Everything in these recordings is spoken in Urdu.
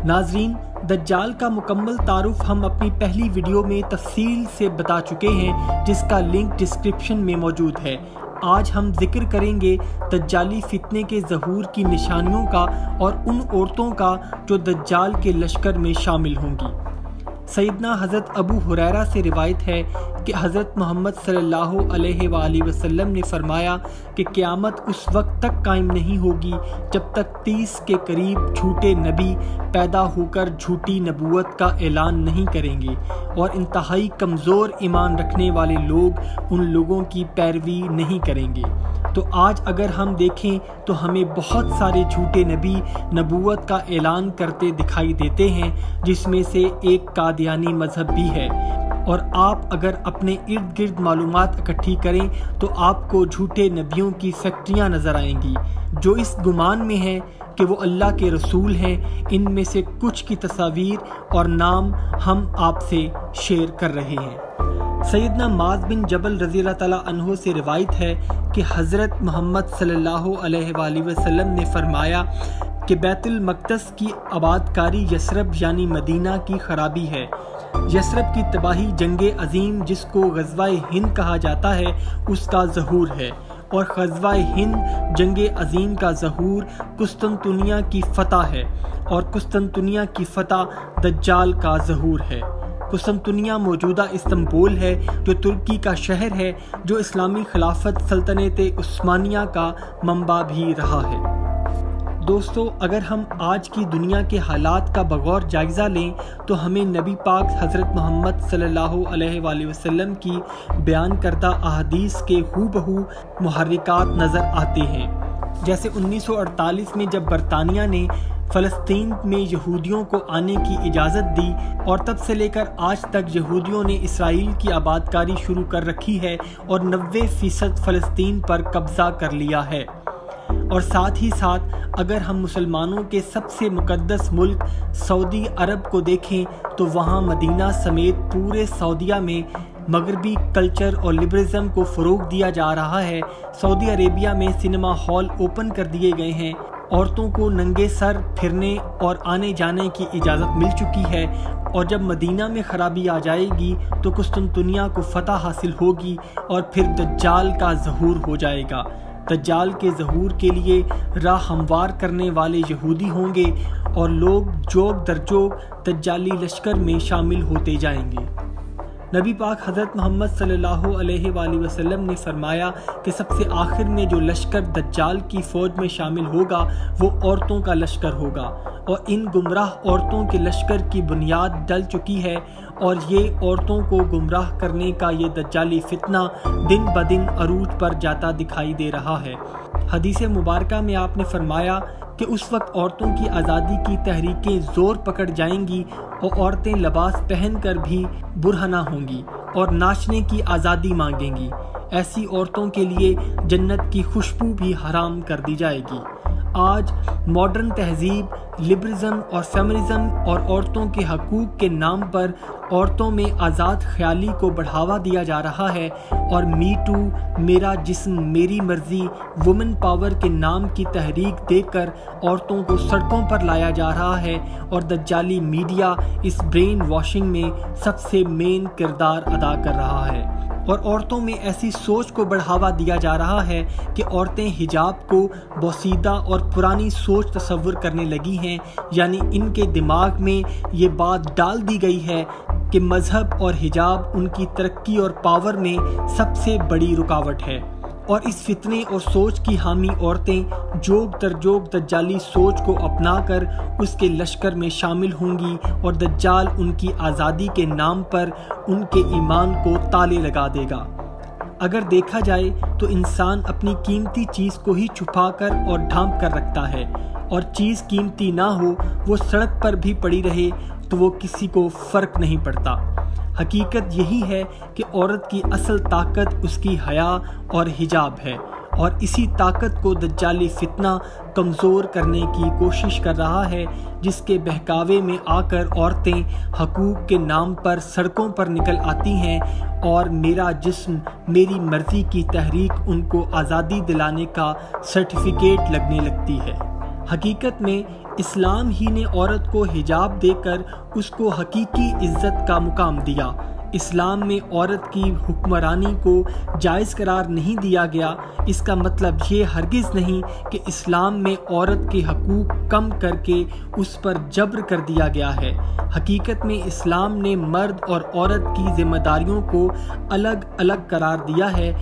ناظرین، دجال کا مکمل تعارف ہم اپنی پہلی ویڈیو میں تفصیل سے بتا چکے ہیں، جس کا لنک ڈسکرپشن میں موجود ہے۔ آج ہم ذکر کریں گے دجالی فتنے کے ظہور کی نشانیوں کا اور ان عورتوں کا جو دجال کے لشکر میں شامل ہوں گی۔ سیدنا حضرت ابو ہریرہ سے روایت ہے کہ حضرت محمد صلی اللہ علیہ وآلہ وسلم نے فرمایا کہ قیامت اس وقت تک قائم نہیں ہوگی جب تک 30 کے قریب جھوٹے نبی پیدا ہو کر جھوٹی نبوت کا اعلان نہیں کریں گے، اور انتہائی کمزور ایمان رکھنے والے لوگ ان لوگوں کی پیروی نہیں کریں گے۔ تو آج اگر ہم دیکھیں تو ہمیں بہت سارے جھوٹے نبی نبوت کا اعلان کرتے دکھائی دیتے ہیں، جس میں سے ایک قادیانی مذہب بھی ہے۔ اور آپ اگر اپنے ارد گرد معلومات اکٹھی کریں تو آپ کو جھوٹے نبیوں کی فیکٹریاں نظر آئیں گی، جو اس گمان میں ہیں کہ وہ اللہ کے رسول ہیں۔ ان میں سے کچھ کی تصاویر اور نام ہم آپ سے شیئر کر رہے ہیں۔ سیدنا معاذ بن جبل رضی اللہ تعالیٰ عنہ سے روایت ہے کہ حضرت محمد صلی اللہ علیہ وآلہ وسلم نے فرمایا کہ بیت المقدس کی آباد کاری یثرب یعنی مدینہ کی خرابی ہے۔ یثرب کی تباہی جنگ عظیم جس کو غزوہ ہند کہا جاتا ہے اس کا ظہور ہے، اور غزوہ ہند جنگ عظیم کا ظہور قسطنطنیہ کی فتح ہے، اور قسطنطنیہ کی فتح دجال کا ظہور ہے۔ قسطنطنیہ موجودہ استنبول ہے، جو ترکی کا شہر ہے، جو اسلامی خلافت سلطنت عثمانیہ کا منبع بھی رہا ہے۔ دوستو، اگر ہم آج کی دنیا کے حالات کا بغور جائزہ لیں تو ہمیں نبی پاک حضرت محمد صلی اللہ علیہ وآلہ وسلم کی بیان کردہ احادیث کے ہو بہو محرکات نظر آتے ہیں۔ جیسے 1948 میں جب برطانیہ نے فلسطین میں یہودیوں کو آنے کی اجازت دی، اور تب سے لے کر آج تک یہودیوں نے اسرائیل کی آباد کاری شروع کر رکھی ہے اور 90% فلسطین پر قبضہ کر لیا ہے۔ اور ساتھ ہی ساتھ اگر ہم مسلمانوں کے سب سے مقدس ملک سعودی عرب کو دیکھیں تو وہاں مدینہ سمیت پورے سعودیہ میں مغربی کلچر اور لبرلزم کو فروغ دیا جا رہا ہے۔ سعودی عربیہ میں سنیما ہال اوپن کر دیے گئے ہیں، عورتوں کو ننگے سر پھرنے اور آنے جانے کی اجازت مل چکی ہے، اور جب مدینہ میں خرابی آ جائے گی تو قسطنطنیہ کو فتح حاصل ہوگی اور پھر دجال کا ظہور ہو جائے گا۔ دجال کے ظہور کے لیے راہ ہموار کرنے والے یہودی ہوں گے، اور لوگ جوگ در جوگ دجالی لشکر میں شامل ہوتے جائیں گے۔ نبی پاک حضرت محمد صلی اللہ علیہ وآلہ وسلم نے فرمایا کہ سب سے آخر میں جو لشکر دجال کی فوج میں شامل ہوگا وہ عورتوں کا لشکر ہوگا، اور ان گمراہ عورتوں کے لشکر کی بنیاد ڈل چکی ہے، اور یہ عورتوں کو گمراہ کرنے کا یہ دجالی فتنہ دن بدن عروج پر جاتا دکھائی دے رہا ہے۔ حدیث مبارکہ میں آپ نے فرمایا کہ اس وقت عورتوں کی آزادی کی تحریکیں زور پکڑ جائیں گی، اور عورتیں لباس پہن کر بھی برہنہ ہوں گی اور ناچنے کی آزادی مانگیں گی۔ ایسی عورتوں کے لیے جنت کی خوشبو بھی حرام کر دی جائے گی۔ آج ماڈرن تہذیب، لبرلزم اور فیمنزم اور عورتوں کے حقوق کے نام پر عورتوں میں آزاد خیالی کو بڑھاوا دیا جا رہا ہے، اور می ٹو، میرا جسم میری مرضی، وومن پاور کے نام کی تحریک دے کر عورتوں کو سڑکوں پر لایا جا رہا ہے، اور دجالی میڈیا اس برین واشنگ میں سب سے مین کردار ادا کر رہا ہے، اور عورتوں میں ایسی سوچ کو بڑھاوا دیا جا رہا ہے کہ عورتیں حجاب کو بوسیدہ اور پرانی سوچ تصور کرنے لگی ہیں، یعنی ان کے دماغ میں یہ بات ڈال دی گئی ہے کہ مذہب اور حجاب ان کی ترقی اور پاور میں سب سے بڑی رکاوٹ ہے، اور اس فتنے اور سوچ کی حامی عورتیں جوگ در جوگ دجالی سوچ کو اپنا کر اس کے لشکر میں شامل ہوں گی، اور دجال ان کی آزادی کے نام پر ان کے ایمان کو تالے لگا دے گا۔ اگر دیکھا جائے تو انسان اپنی قیمتی چیز کو ہی چھپا کر اور ڈھانپ کر رکھتا ہے، اور چیز قیمتی نہ ہو، وہ سڑک پر بھی پڑی رہے تو وہ کسی کو فرق نہیں پڑتا۔ حقیقت یہی ہے کہ عورت کی اصل طاقت اس کی حیا اور حجاب ہے، اور اسی طاقت کو دجالی فتنہ کمزور کرنے کی کوشش کر رہا ہے، جس کے بہکاوے میں آ کر عورتیں حقوق کے نام پر سڑکوں پر نکل آتی ہیں، اور میرا جسم میری مرضی کی تحریک ان کو آزادی دلانے کا سرٹیفکیٹ لگنے لگتی ہے۔ حقیقت میں اسلام ہی نے عورت کو حجاب دے کر اس کو حقیقی عزت کا مقام دیا۔ اسلام میں عورت کی حکمرانی کو جائز قرار نہیں دیا گیا۔ اس کا مطلب یہ ہرگز نہیں کہ اسلام میں عورت کے حقوق کم کر کے اس پر جبر کر دیا گیا ہے۔ حقیقت میں اسلام نے مرد اور عورت کی ذمہ داریوں کو الگ الگ قرار دیا ہے۔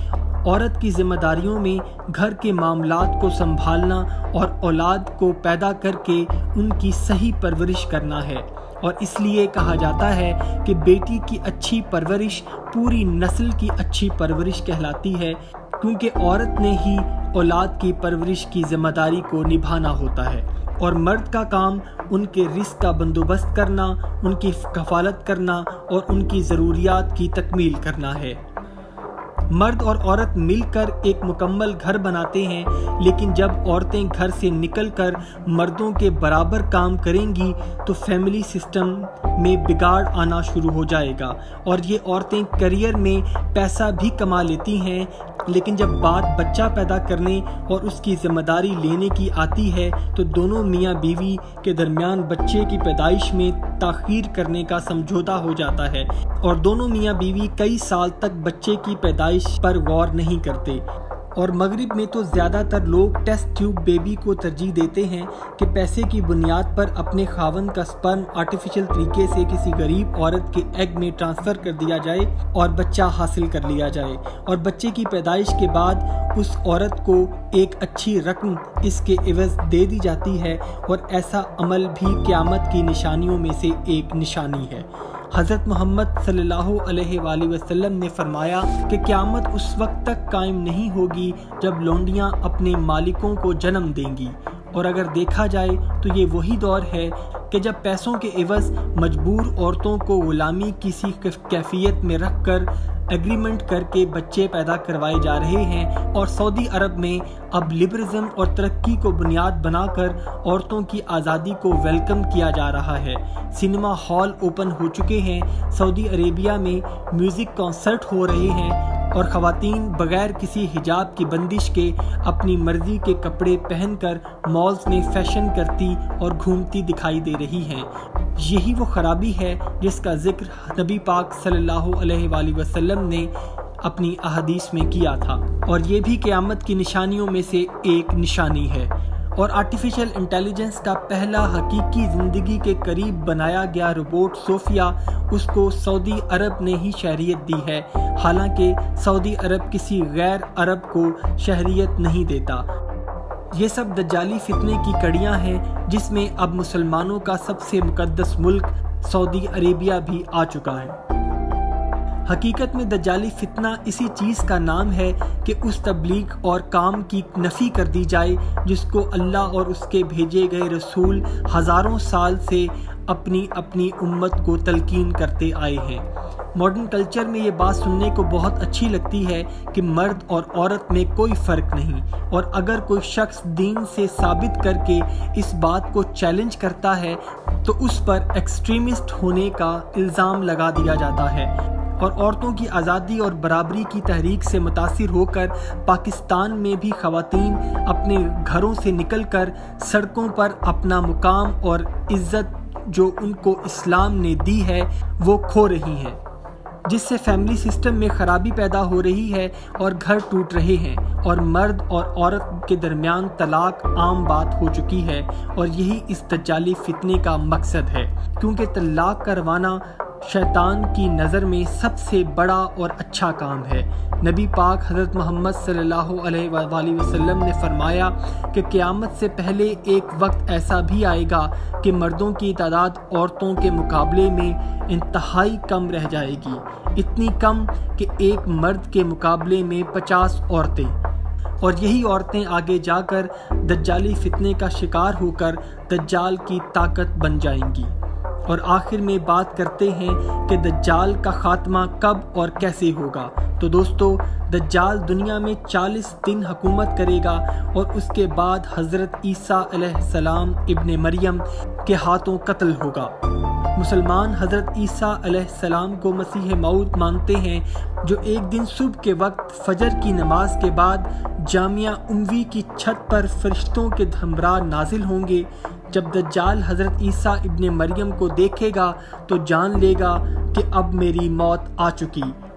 عورت کی ذمہ داریوں میں گھر کے معاملات کو سنبھالنا اور اولاد کو پیدا کر کے ان کی صحیح پرورش کرنا ہے، اور اس لیے کہا جاتا ہے کہ بیٹی کی اچھی پرورش پوری نسل کی اچھی پرورش کہلاتی ہے، کیونکہ عورت نے ہی اولاد کی پرورش کی ذمہ داری کو نبھانا ہوتا ہے، اور مرد کا کام ان کے رزق کا بندوبست کرنا، ان کی کفالت کرنا اور ان کی ضروریات کی تکمیل کرنا ہے۔ مرد اور عورت مل کر ایک مکمل گھر بناتے ہیں، لیکن جب عورتیں گھر سے نکل کر مردوں کے برابر کام کریں گی تو فیملی سسٹم میں بگاڑ آنا شروع ہو جائے گا، اور یہ عورتیں کیریئر میں پیسہ بھی کما لیتی ہیں، لیکن جب بات بچہ پیدا کرنے اور اس کی ذمہ داری لینے کی آتی ہے تو دونوں میاں بیوی کے درمیان بچے کی پیدائش میں تاخیر کرنے کا سمجھوتا ہو جاتا ہے، اور دونوں میاں بیوی کئی سال تک بچے کی پیدائش پر غور نہیں کرتے۔ اور مغرب میں تو زیادہ تر لوگ ٹیسٹ ٹیوب بیبی کو ترجیح دیتے ہیں کہ پیسے کی بنیاد پر اپنے خاوند کا سپرم آرٹیفیشل طریقے سے کسی غریب عورت کے ایگ میں ٹرانسفر کر دیا جائے اور بچہ حاصل کر لیا جائے، اور بچے کی پیدائش کے بعد اس عورت کو ایک اچھی رقم اس کے عوض دے دی جاتی ہے، اور ایسا عمل بھی قیامت کی نشانیوں میں سے ایک نشانی ہے۔ حضرت محمد صلی اللہ علیہ وآلہ وسلم نے فرمایا کہ قیامت اس وقت تک قائم نہیں ہوگی جب لونڈیاں اپنے مالکوں کو جنم دیں گی، اور اگر دیکھا جائے تو یہ وہی دور ہے کہ جب پیسوں کے عوض مجبور عورتوں کو غلامی کسی کیفیت میں رکھ کر ایگریمنٹ کر کے بچے پیدا کروائے جا رہے ہیں، اور سعودی عرب میں اب لبرلزم اور ترقی کو بنیاد بنا کر عورتوں کی آزادی کو ویلکم کیا جا رہا ہے۔ سنیما ہال اوپن ہو چکے ہیں، سعودی عربیہ میں میوزک کنسرٹ ہو رہے ہیں، اور خواتین بغیر کسی حجاب کی بندش کے اپنی مرضی کے کپڑے پہن کر مالز میں فیشن کرتی اور گھومتی دکھائی دے رہی ہیں۔ یہی وہ خرابی ہے جس کا ذکر نبی پاک صلی اللہ علیہ وآلہ وسلم نے اپنی احادیث میں کیا تھا، اور یہ بھی قیامت کی نشانیوں میں سے ایک نشانی ہے۔ اور آرٹیفیشل انٹیلیجنس کا پہلا حقیقی زندگی کے قریب بنایا گیا روبوٹ صوفیہ، اس کو سعودی عرب نے ہی شہریت دی ہے، حالانکہ سعودی عرب کسی غیر عرب کو شہریت نہیں دیتا۔ یہ سب دجالی فتنے کی کڑیاں ہیں، جس میں اب مسلمانوں کا سب سے مقدس ملک سعودی عربیہ بھی آ چکا ہے۔ حقیقت میں دجالی فتنہ اسی چیز کا نام ہے کہ اس تبلیغ اور کام کی نفی کر دی جائے جس کو اللہ اور اس کے بھیجے گئے رسول ہزاروں سال سے اپنی امت کو تلقین کرتے آئے ہیں۔ ماڈرن کلچر میں یہ بات سننے کو بہت اچھی لگتی ہے کہ مرد اور عورت میں کوئی فرق نہیں، اور اگر کوئی شخص دین سے ثابت کر کے اس بات کو چیلنج کرتا ہے تو اس پر ایکسٹریمسٹ ہونے کا الزام لگا دیا جاتا ہے۔ اور عورتوں کی آزادی اور برابری کی تحریک سے متاثر ہو کر پاکستان میں بھی خواتین اپنے گھروں سے نکل کر سڑکوں پر اپنا مقام اور عزت جو ان کو اسلام نے دی ہے وہ کھو رہی ہیں، جس سے فیملی سسٹم میں خرابی پیدا ہو رہی ہے اور گھر ٹوٹ رہے ہیں، اور مرد اور عورت کے درمیان طلاق عام بات ہو چکی ہے، اور یہی اس دجالی فتنے کا مقصد ہے، کیونکہ طلاق کروانا شیطان کی نظر میں سب سے بڑا اور اچھا کام ہے۔ نبی پاک حضرت محمد صلی اللہ علیہ وآلہ وسلم نے فرمایا کہ قیامت سے پہلے ایک وقت ایسا بھی آئے گا کہ مردوں کی تعداد عورتوں کے مقابلے میں انتہائی کم رہ جائے گی، اتنی کم کہ ایک مرد کے مقابلے میں 50 عورتیں، اور یہی عورتیں آگے جا کر دجالی فتنے کا شکار ہو کر دجال کی طاقت بن جائیں گی۔ اور آخر میں بات کرتے ہیں کہ دجال کا خاتمہ کب اور کیسے ہوگا۔ تو دوستو، دجال دنیا میں 40 دن حکومت کرے گا، اور اس کے بعد حضرت عیسیٰ علیہ السلام ابن مریم کے ہاتھوں قتل ہوگا۔ مسلمان حضرت عیسیٰ علیہ السلام کو مسیح موعود مانتے ہیں، جو ایک دن صبح کے وقت فجر کی نماز کے بعد جامعہ اموی کی چھت پر فرشتوں کے ہمراہ نازل ہوں گے، جب دجال حضرت عیسیٰ ابن مریم کو دیکھے گا تو جان لے گا کہ اب میری موت آ چکی۔